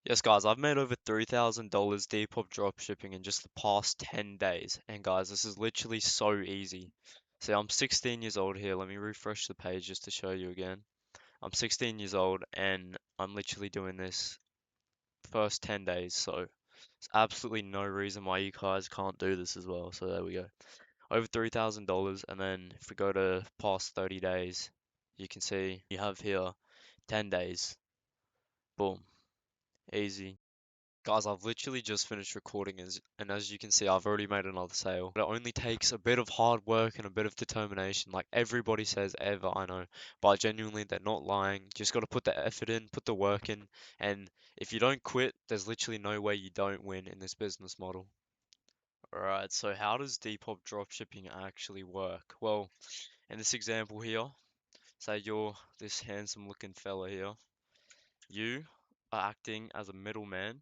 Yes, guys, I've made over $3,000 Depop dropshipping in just the past 10 days. And guys, this is literally so easy. See, I'm 16 years old here. Let me refresh the page just to show you again. I'm 16 years old and I'm literally doing this first 10 days. So there's absolutely no reason why you guys can't do this as well. So there we go. Over $3,000. And then if we go to past 30 days, you can see you have here 10 days. Boom. Easy. Guys, I've literally just finished recording and as you can see, I've already made another sale. But it only takes a bit of hard work and a bit of determination, like everybody says ever, I know. But genuinely, they're not lying. Just got to put the effort in, put the work in, and if you don't quit, there's literally no way you don't win in this business model. Alright, so how does Depop dropshipping actually work? Well, in this example here, say you're this handsome looking fella here. You are acting as a middleman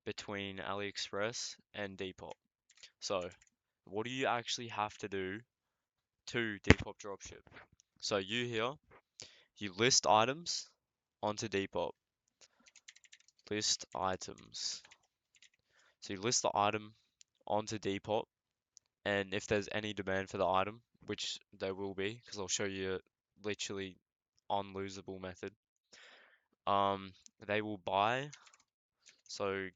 between AliExpress and Depop. So, what do you actually have to do to Depop dropship? So you here, you list items onto Depop. List items. So you list the item onto Depop, and if there's any demand for the item, which there will be, because I'll show you a literally unlosable method. They will buy. So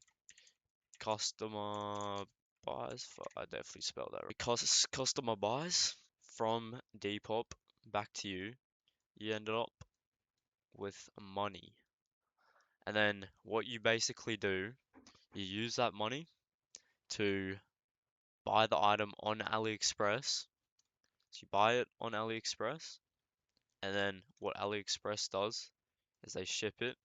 customer buys. I definitely spelled that right. Because customer buys from Depop back to you, you ended up with money. And then what you basically do, you use that money to buy the item on AliExpress. So you buy it on AliExpress, and then what AliExpress does is they ship it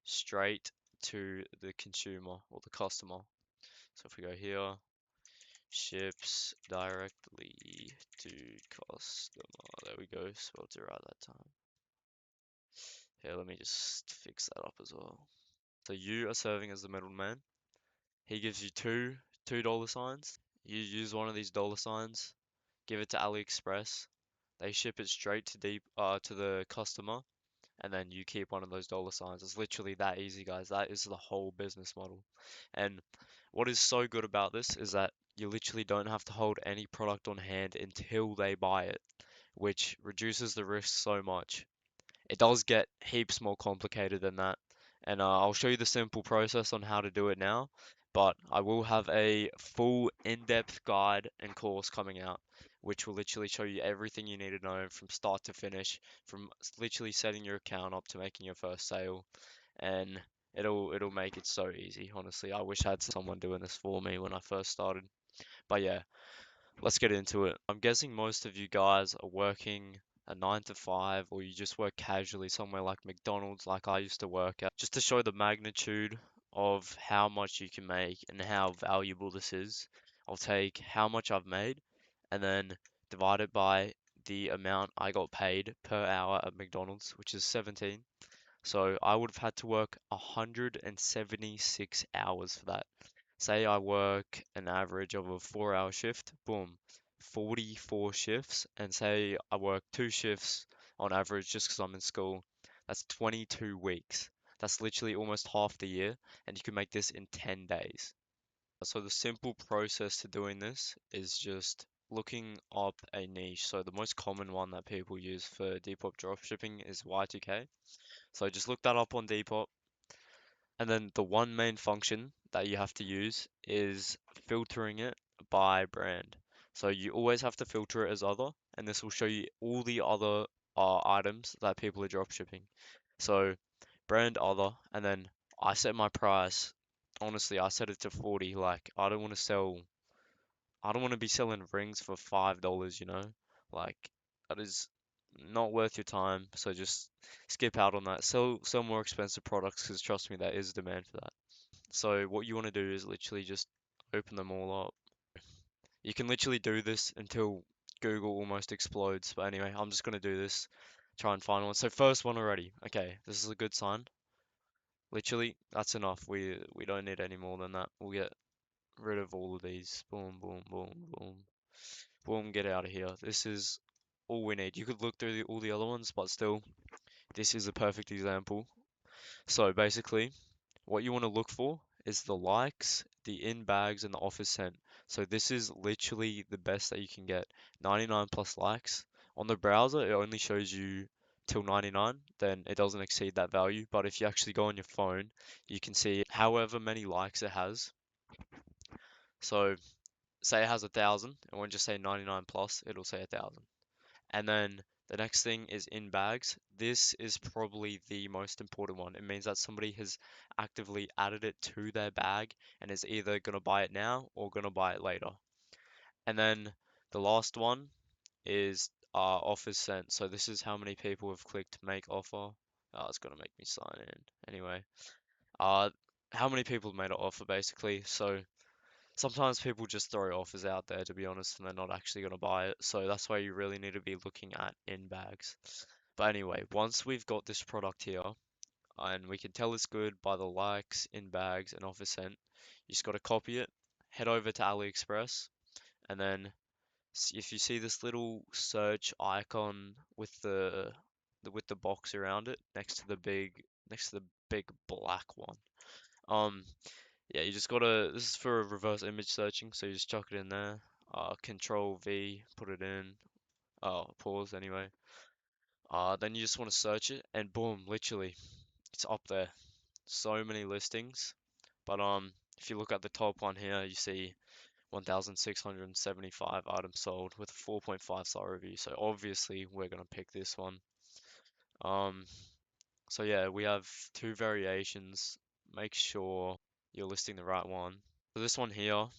straight to the consumer or the customer. So if we go here, ships directly to customer. There we go, spelled it right that time. Here, let me just fix that up as well. So you are serving as the middleman. He gives you two dollar signs. You use one of these dollar signs, give it to AliExpress. They ship it straight to the customer, and then you keep one of those dollar signs. It's literally that easy, guys. That is the whole business model. And what is so good about this is that you literally don't have to hold any product on hand until they buy it, which reduces the risk so much. It does get heaps more complicated than that, and I'll show you the simple process on how to do it now, but I will have a full in-depth guide and course coming out, which will literally show you everything you need to know from start to finish, from literally setting your account up to making your first sale, and it'll make it so easy. Honestly, I wish I had someone doing this for me when I first started. But yeah, let's get into it. I'm guessing most of you guys are working a 9 to 5 or you just work casually somewhere like McDonald's like I used to work at. Just to show the magnitude of how much you can make and how valuable this is, I'll take how much I've made and then divide it by the amount I got paid per hour at McDonald's, which is 17. So I would have had to work 176 hours for that. Say I work an average of a 4 hour shift, boom, 44 shifts, and say I work two shifts on average just because I'm in school, that's 22 weeks. That's literally almost half the year, and you can make this in 10 days. So the simple process to doing this is just looking up a niche. So the most common one that people use for Depop dropshipping is Y2K. So just look that up on Depop. And then the one main function that you have to use is filtering it by brand. So you always have to filter it as other, and this will show you all the other items that people are dropshipping. So brand other, and then I set my price. Honestly, I set it to 40. Like I don't want to be selling rings for $5, you know? Like that is not worth your time. So just skip out on that. Sell more expensive products because trust me, there is demand for that. So what you want to do is literally just open them all up. You can literally do this until Google almost explodes. But anyway, I'm just gonna do this. Try and find one. So first one already. Okay, this is a good sign. Literally, that's enough. We don't need any more than that. We'll get rid of all of these. Boom, boom, boom, boom. Boom, get out of here. This is all we need. You could look through all the other ones, but still, this is a perfect example. So basically, what you want to look for is the likes, the in bags, and the offers sent. So this is literally the best that you can get. 99 plus likes. On the browser, it only shows you till 99, then it doesn't exceed that value. But if you actually go on your phone, you can see however many likes it has. So say it has 1,000, it won't just say 99 plus, it'll say 1,000. And then the next thing is in bags. This is probably the most important one. It means that somebody has actively added it to their bag and is either going to buy it now or going to buy it later. And then the last one is offers sent. So this is how many people have clicked make offer. Oh, it's going to make me sign in. Anyway, uh, how many people have made an offer basically. So sometimes people just throw offers out there, to be honest, and they're not actually going to buy it. So that's why you really need to be looking at in bags. But anyway, once we've got this product here, and we can tell it's good by the likes, in bags, and offer sent, you just got to copy it, head over to AliExpress, and then if you see this little search icon with the box around it next to the big black one. Um, yeah, you just gotta, this is for reverse image searching, so you just chuck it in there, Control V, put it in, pause anyway. Then you just want to search it, and boom, literally, it's up there. So many listings, but if you look at the top one here, you see 1,675 items sold with a 4.5 star review. So obviously, we're gonna pick this one. Um, so yeah, we have two variations. Make sure you're listing the right one. So this one here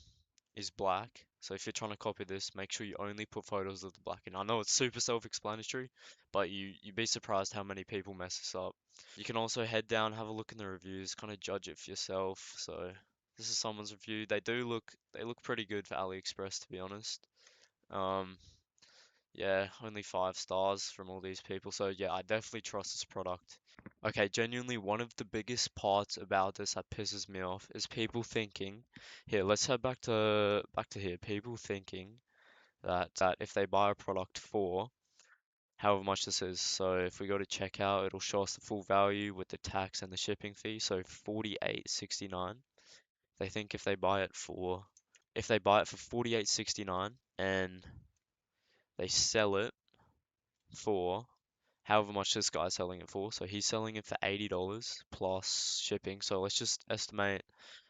is black. So if you're trying to copy this, make sure you only put photos of the black. And I know it's super self-explanatory, but you'd be surprised how many people mess this up. You can also head down, have a look in the reviews, kind of judge it for yourself. So this is someone's review. They look pretty good for AliExpress, to be honest. Um, yeah, only 5 stars from all these people. So yeah, I definitely trust this product. Okay, genuinely one of the biggest parts about this that pisses me off is people thinking, here, let's head back to here. People thinking that if they buy a product for however much this is. So if we go to checkout, it'll show us the full value with the tax and the shipping fee, so 48.69. They think if they buy it for 48.69 and they sell it for however much this guy's selling it for. So he's selling it for $80 plus shipping. So let's just estimate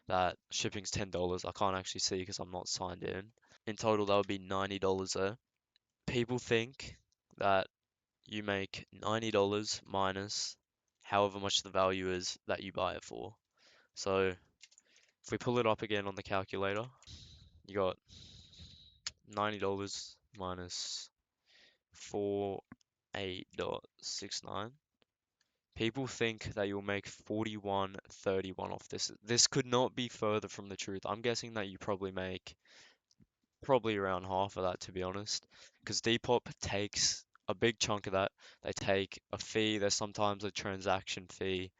that shipping's $10. I can't actually see because I'm not signed in. In total, that would be $90 there. People think that you make $90 minus however much the value is that you buy it for. So if we pull it up again on the calculator, you got $90 minus 48.69. People think that you'll make 41.31 off this. This could not be further from the truth. I'm guessing that you probably make probably around half of that, to be honest, because Depop takes a big chunk of that. They take a fee. There's sometimes a transaction fee.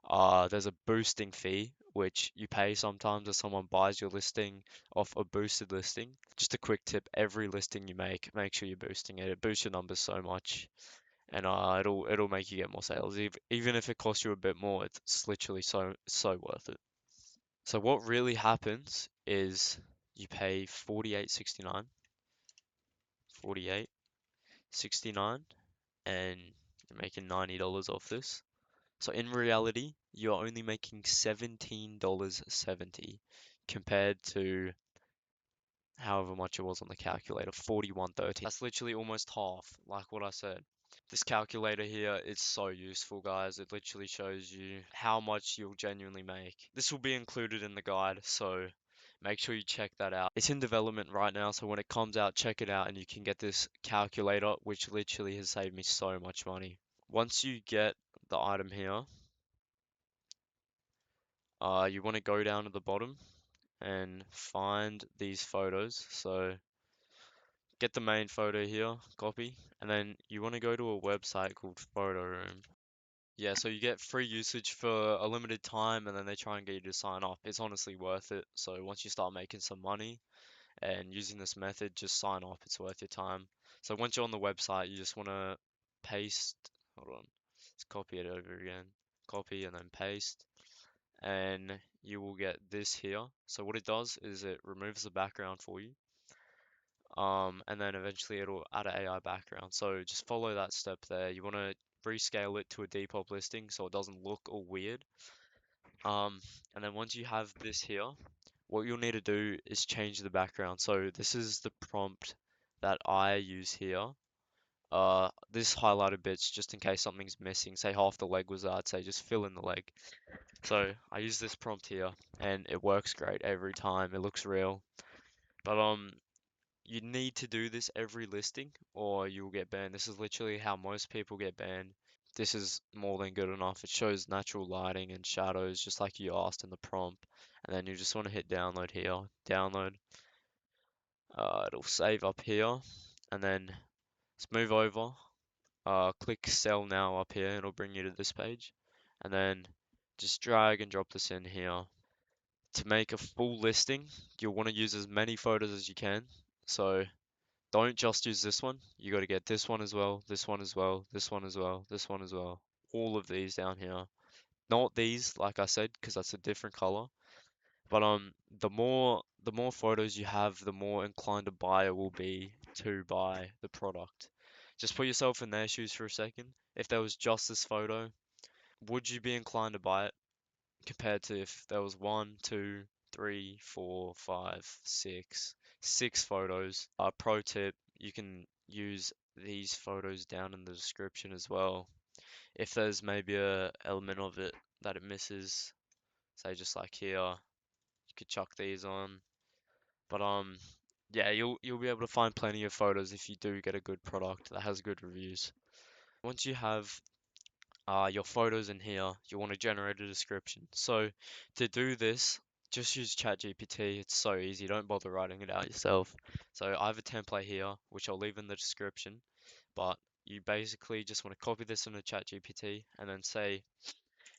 There's a boosting fee, which you pay sometimes if someone buys your listing off a boosted listing. Just a quick tip, every listing you make sure you're boosting it. It boosts your numbers so much, and it'll make you get more sales. Even if it costs you a bit more, it's literally so worth it. So what really happens is you pay 48.69, 48.69, and you're making $90 off this. So in reality, you're only making $17.70 compared to however much it was on the calculator, 41.13. That's literally almost half, like what I said. This calculator here is so useful, guys. It literally shows you how much you'll genuinely make. This will be included in the guide, so make sure you check that out. It's in development right now, so when it comes out, check it out and you can get this calculator, which literally has saved me so much money. Once you get the item here, you want to go down to the bottom and find these photos. So get the main photo here, copy, and then you want to go to a website called Photo Room. Yeah, so you get free usage for a limited time and then they try and get you to sign up. It's honestly worth it. So once you start making some money and using this method, just sign up. It's worth your time. So once you're on the website, you just want to paste, hold on, let's copy it over again. Copy and then paste. and you will get this here. So what it does is it removes the background for you. And then eventually it'll add an AI background. So just follow that step there. You want to rescale it to a Depop listing so it doesn't look all weird. And then once you have this here, what you'll need to do is change the background. So this is the prompt that I use here. This highlighted bit's just in case something's missing. Say half the leg was there, I'd say just fill in the leg. So I use this prompt here, and it works great every time. It looks real. But you need to do this every listing, or you'll get banned. This is literally how most people get banned. This is more than good enough. It shows natural lighting and shadows, just like you asked in the prompt. And then you just want to hit download here. Download. It'll save up here, and then let's move over. Click sell now up here, it'll bring you to this page, and then just drag and drop this in here. To make a full listing, you'll want to use as many photos as you can. So don't just use this one. You got to get this one as well, this one as well, this one as well, this one as well. All of these down here. Not these, like I said, because that's a different color. But the more photos you have, the more inclined a buyer will be to buy the product. Just put yourself in their shoes for a second. If there was just this photo, would you be inclined to buy it compared to if there was one, two, three, four, five, six photos? Pro tip, you can use these photos down in the description as well. If there's maybe a element of it that it misses, say just like here, you could chuck these on. But yeah, you'll be able to find plenty of photos if you do get a good product that has good reviews. Once you have your photos in here, you want to generate a description. So to do this, just use ChatGPT. It's so easy. Don't bother writing it out yourself. So I have a template here, which I'll leave in the description. But you basically just want to copy this into ChatGPT and then say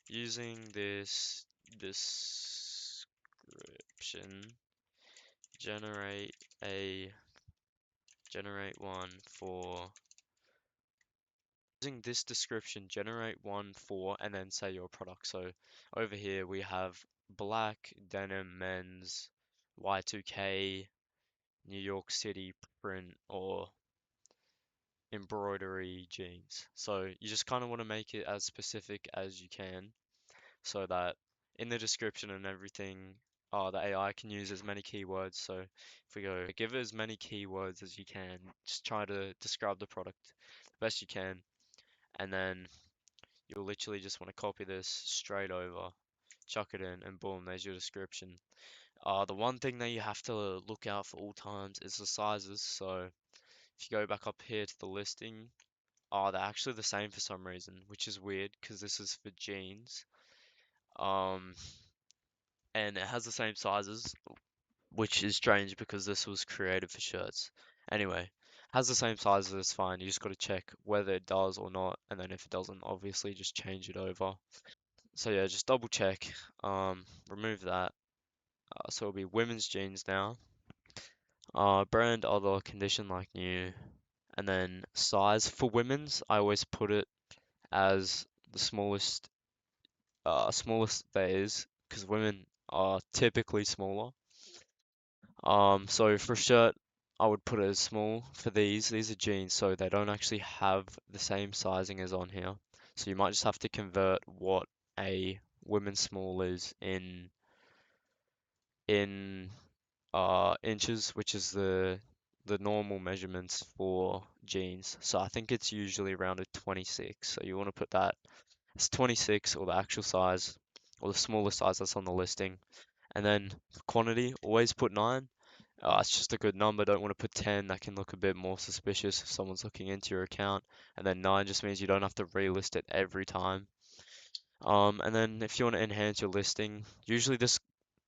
using this description, generate a generate one for using this description, generate one for, and then say your product. So over here we have black denim men's Y2K New York City print or embroidery jeans. So you just kind of want to make it as specific as you can so that in the description and everything, the AI can use as many keywords. So if we go, give it as many keywords as you can, just try to describe the product the best you can, and then you'll literally just want to copy this straight over, chuck it in, and boom, there's your description. The one thing that you have to look out for all times is the sizes. So if you go back up here to the listing, they're actually the same for some reason, which is weird because this is for jeans. Um, and it has the same sizes, which is strange because this was created for shirts. Anyway, has the same sizes, it's fine. You just got to check whether it does or not, and then if it doesn't, obviously just change it over. So yeah, just double check. Remove that. So it'll be women's jeans now. Brand other condition like new, and then size for women's. I always put it as the smallest there is, because women are typically smaller. So for a shirt, I would put it as small. For these are jeans, so they don't actually have the same sizing as on here. So you might just have to convert what a women's small is in inches, which is the normal measurements for jeans. So I think it's usually around a 26. So you want to put that as 26 or the actual size or the smallest size that's on the listing. And then for quantity, always put 9. It's just a good number. Don't want to put 10. That can look a bit more suspicious if someone's looking into your account. And then 9 just means you don't have to relist it every time. And then if you want to enhance your listing, usually this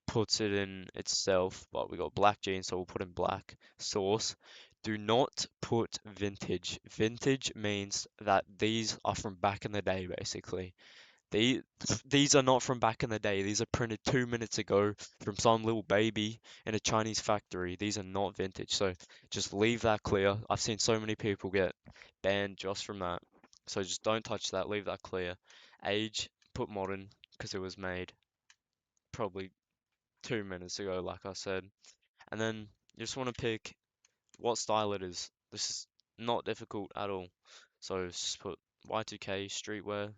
puts it in itself, but we got black jeans, so we'll put in black. Source. Do not put vintage. Vintage means that these are from back in the day, basically. These these are not from back in the day. These are printed 2 minutes ago from some little baby in a Chinese factory. These are not vintage. So just leave that clear. I've seen so many people get banned just from that. So just don't touch that. Leave that clear. Age, put modern because it was made probably 2 minutes ago, like I said. And then you just want to pick what style it is. This is not difficult at all. So just put Y2K streetwear.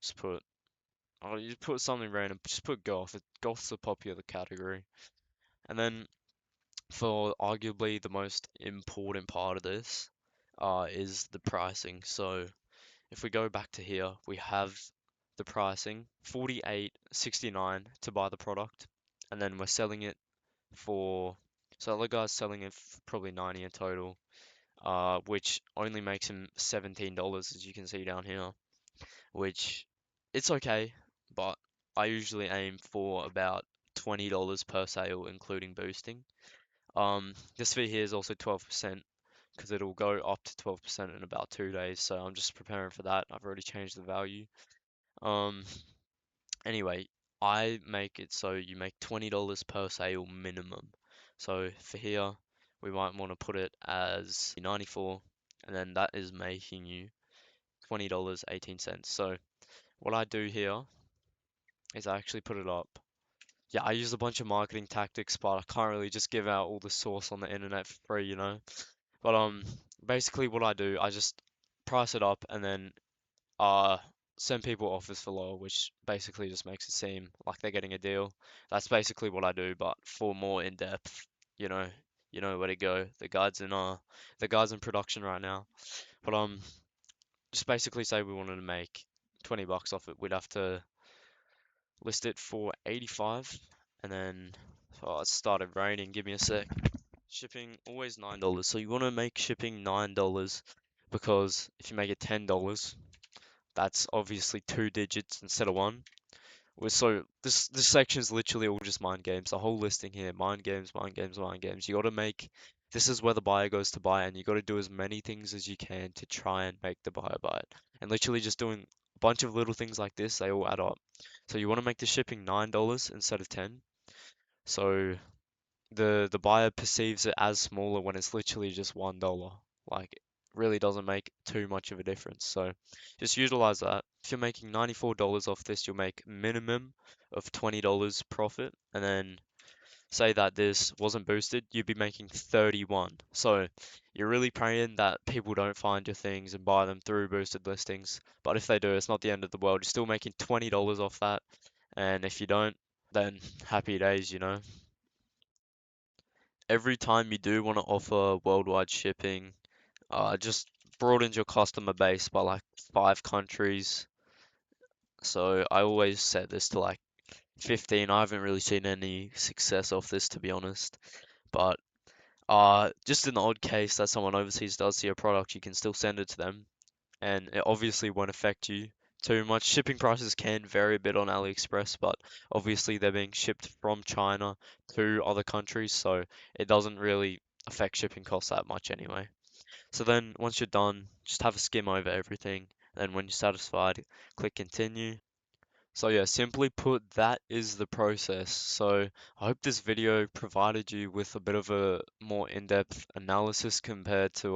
Just put you just put something random. Just put goth. Goth's a popular category. And then for arguably the most important part of this, is the pricing. So if we go back to here, we have the pricing 48.69 to buy the product, and then we're selling it for so other guys selling it for probably 90 in total, which only makes him $17 as you can see down here, which it's okay, but I usually aim for about $20 per sale, including boosting. This fee here is also 12% because it'll go up to 12% in about 2 days, so I'm just preparing for that. I've already changed the value. Um, anyway, I make it so you make $20 per sale minimum. So for here, we might want to put it as 94, and then that is making you $20.18. So what I do here is I actually put it up. Yeah, I use a bunch of marketing tactics, but I can't really just give out all the source on the internet for free, you know? But basically what I do, I just price it up and then uh send people offers for lower, which basically just makes it seem like they're getting a deal. That's basically what I do, but for more in depth, you know, you know where to go. The guide's in production right now. But just basically say we wanted to make 20 bucks off it, we'd have to list it for 85 and then oh, it started raining, give me a sec. Shipping always $9. So you want to make shipping $9 because if you make it $10, that's obviously two digits instead of one. So this section is literally all just mind games. The whole listing here, mind games, mind games, mind games. You got to make this is where the buyer goes to buy, and you got to do as many things as you can to try and make the buyer buy it. And literally just doing a bunch of little things like this, they all add up. So you want to make the shipping $9 instead of 10. So the buyer perceives it as smaller when it's literally just $1. Like it really doesn't make too much of a difference. So just utilize that. If you're making $94 off this, you'll make minimum of $20 profit. And then say that this wasn't boosted, you'd be making 31. So you're really praying that people don't find your things and buy them through boosted listings. But if they do, it's not the end of the world. You're still making $20 off that. And if you don't, then happy days, you know. Every time you do want to offer worldwide shipping, just broadens your customer base by like 5 countries. So I always set this to like 15. I haven't really seen any success off this to be honest. But just in the odd case that someone overseas does see a product, you can still send it to them, and it obviously won't affect you too much. Shipping prices can vary a bit on AliExpress, but obviously they're being shipped from China to other countries, so it doesn't really affect shipping costs that much anyway. So then once you're done, just have a skim over everything. Then when you're satisfied, click continue. So yeah, simply put, that is the process. So I hope this video provided you with a bit of a more in-depth analysis compared to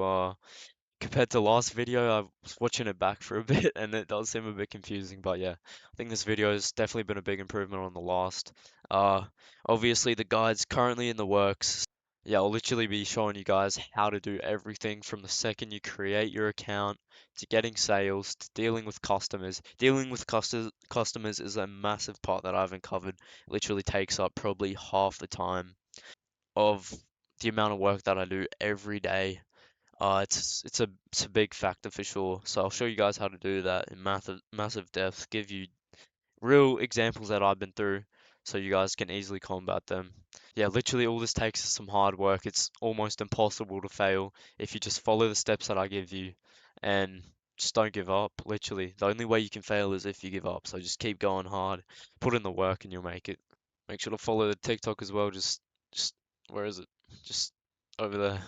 last video. I was watching it back for a bit and it does seem a bit confusing, but yeah, I think this video has definitely been a big improvement on the last. Uh, Obviously the guide's currently in the works. Yeah, I'll literally be showing you guys how to do everything from the second you create your account to getting sales to dealing with customers. Dealing with customers is a massive part that I haven't covered. It literally takes up probably half the time of the amount of work that I do every day. It's a big factor for sure. So I'll show you guys how to do that in massive depth, give you real examples that I've been through so you guys can easily combat them. Yeah, literally all this takes is some hard work. It's almost impossible to fail if you just follow the steps that I give you and just don't give up. Literally, the only way you can fail is if you give up. So just keep going hard, put in the work, and you'll make it. Make sure to follow the TikTok as well. Just where is it? Just over there.